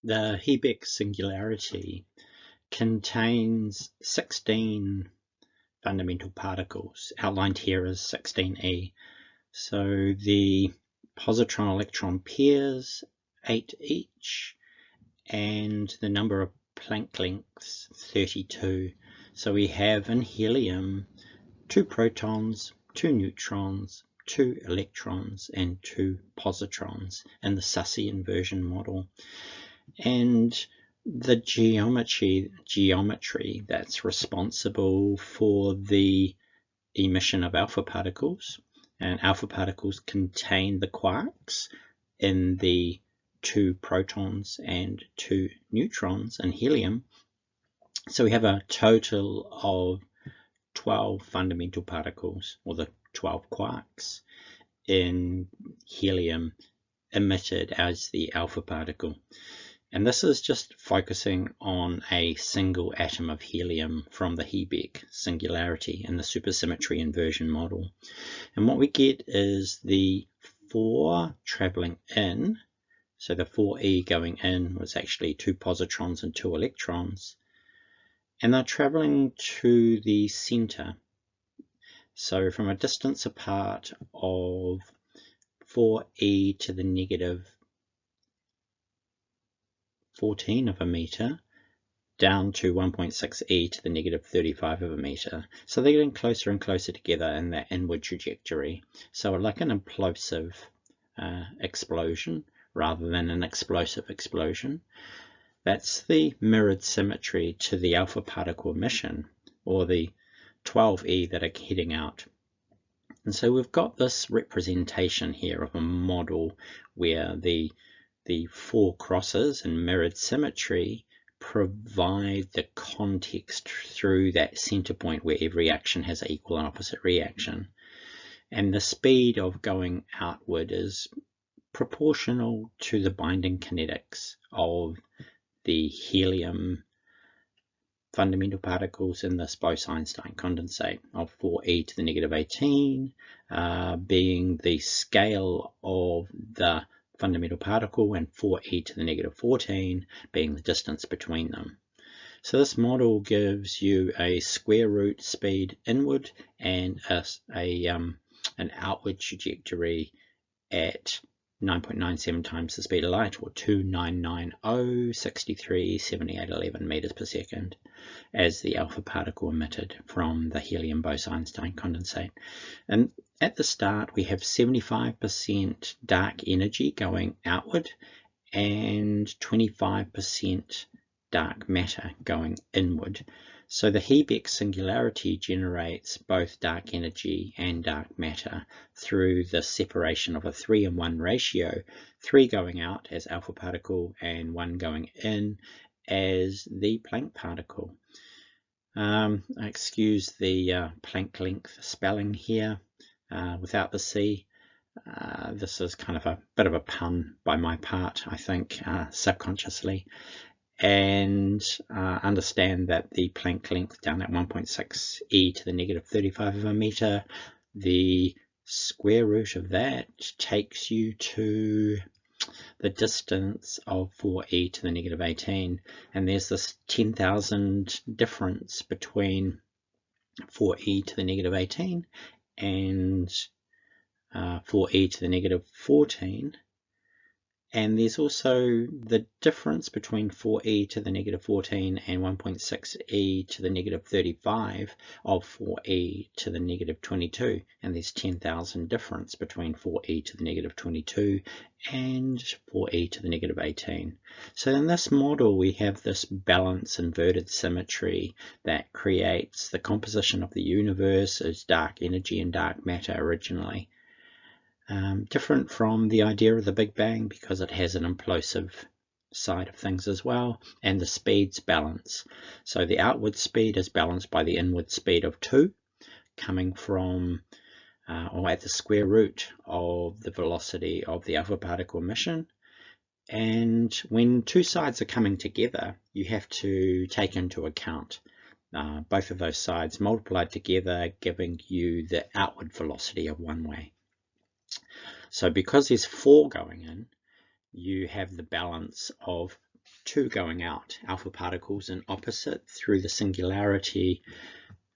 The He BEC singularity contains 16 fundamental particles, outlined here as 16e. So the positron-electron pairs, 8 each, and the number of Planck lengths, 32. So we have in helium 2 protons, 2 neutrons, 2 electrons, and 2 positrons in the SUSY inversion model. And the geometry that's responsible for the emission of alpha particles, and alpha particles contain the quarks in the 2 protons and 2 neutrons in helium. So we have a total of 12 fundamental particles, or the 12 quarks, in helium emitted as the alpha particle. And this is just focusing on a single atom of helium from the He BEC singularity in the supersymmetry inversion model. And what we get is the 4 traveling in. So the 4e going in was actually 2 positrons and 2 electrons. And they're traveling to the center. So from a distance apart of 4e to the negative 14 of a meter down to 1.6e to the negative 35 of a meter. So they're getting closer and closer together in that inward trajectory. So like an implosive explosion rather than an explosive explosion. That's the mirrored symmetry to the alpha particle emission, or the 12e that are heading out. And so we've got this representation here of a model where the 4 crosses in mirrored symmetry provide the context through that center point where every action has an equal and opposite reaction. And the speed of going outward is proportional to the binding kinetics of the helium fundamental particles in this Bose-Einstein condensate of 4e to the negative 18 being the scale of the fundamental particle, and 4e to the negative 14 being the distance between them. So this model gives you a square root speed inward and an outward trajectory at 9.97 times the speed of light, or 2990 63 7811 meters per second, as the alpha particle emitted from the helium Bose-Einstein condensate. And at the start we have 75% dark energy going outward and 25% dark matter going inward. So the He BEC singularity generates both dark energy and dark matter through the separation of a 3:1 ratio, 3 going out as alpha particle and 1 going in as the Planck particle. Excuse the Planck length spelling here without the C. This is kind of a bit of a pun by my part, I think, subconsciously. And understand that the Planck length down at 1.6e to the negative 35 of a meter, the square root of that takes you to the distance of 4e to the negative 18, and there's this 10,000 difference between 4e to the negative 18 and 4e to the negative 14. And there's also the difference between 4e to the negative 14 and 1.6e to the negative 35 of 4e to the negative 22. And there's 10,000 difference between 4e to the negative 22 and 4e to the negative 18. So in this model we have this balance inverted symmetry that creates the composition of the universe as dark energy and dark matter originally. Different from the idea of the Big Bang because it has an implosive side of things as well, and the speeds balance. So the outward speed is balanced by the inward speed of 2 coming from or at the square root of the velocity of the alpha particle emission. And when 2 sides are coming together, you have to take into account both of those sides multiplied together, giving you the outward velocity of one way. So because there's 4 going in, you have the balance of two going out, alpha particles in opposite through the singularity,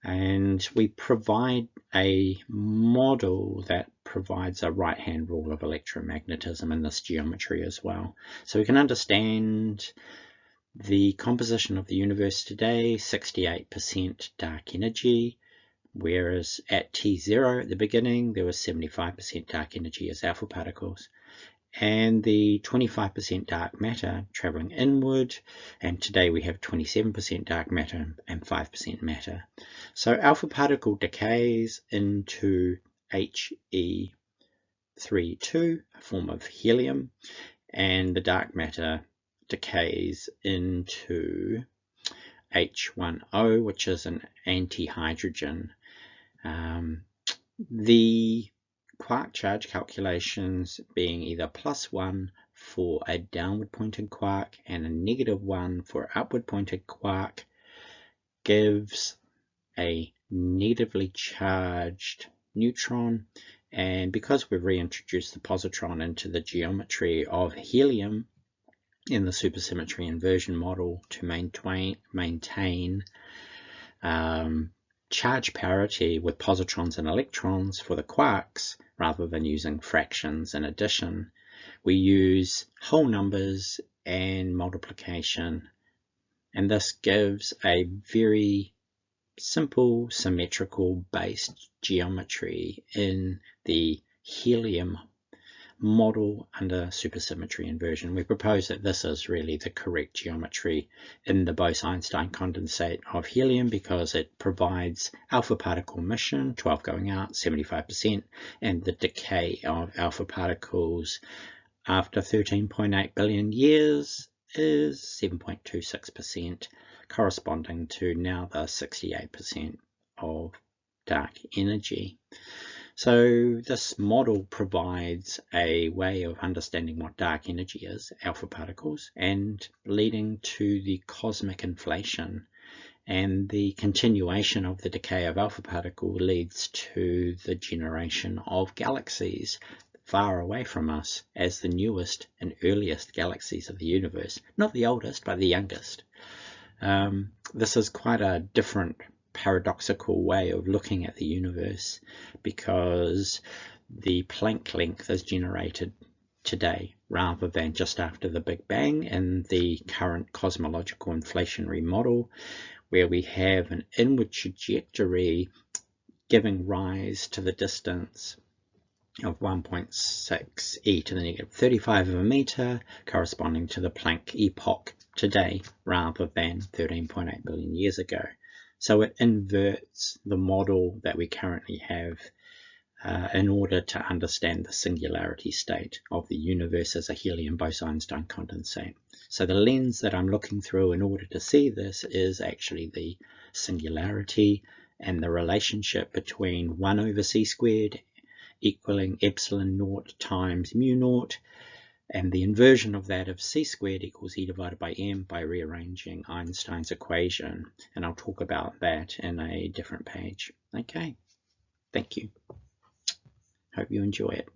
and we provide a model that provides a right-hand rule of electromagnetism in this geometry as well. So we can understand the composition of the universe today, 68% dark energy, whereas at T0 at the beginning there was 75% dark energy as alpha particles, and the 25% dark matter traveling inward, and today we have 27% dark matter and 5% matter. So alpha particle decays into He32, a form of helium, and the dark matter decays into H10, which is an anti-hydrogen. The quark charge calculations being either +1 for a downward pointed quark and a -1 for upward pointed quark gives a negatively charged neutron, and because we've reintroduced the positron into the geometry of helium in the supersymmetry inversion model to maintain charge parity with positrons and electrons for the quarks, rather than using fractions and addition, we use whole numbers and multiplication, and this gives a very simple symmetrical based geometry in the helium model under supersymmetry inversion. We propose that this is really the correct geometry in the Bose-Einstein condensate of helium because it provides alpha particle emission, 12 going out, 75%, and the decay of alpha particles after 13.8 billion years is 7.26%, corresponding to now the 68% of dark energy. So this model provides a way of understanding what dark energy is, alpha particles, and leading to the cosmic inflation. And the continuation of the decay of alpha particle leads to the generation of galaxies far away from us as the newest and earliest galaxies of the universe. Not the oldest, but the youngest. This is quite a different paradoxical way of looking at the universe, because the Planck length is generated today rather than just after the Big Bang in the current cosmological inflationary model, where we have an inward trajectory giving rise to the distance of 1.6 e to the -35 of a meter, corresponding to the Planck epoch today rather than 13.8 billion years ago. So it inverts the model that we currently have in order to understand the singularity state of the universe as a helium Bose-Einstein condensate. So the lens that I'm looking through in order to see this is actually the singularity and the relationship between 1/c² equaling epsilon naught times mu naught, and the inversion of that of c² equals E divided by m by rearranging Einstein's equation. And I'll talk about that in a different page. Okay, thank you. Hope you enjoy it.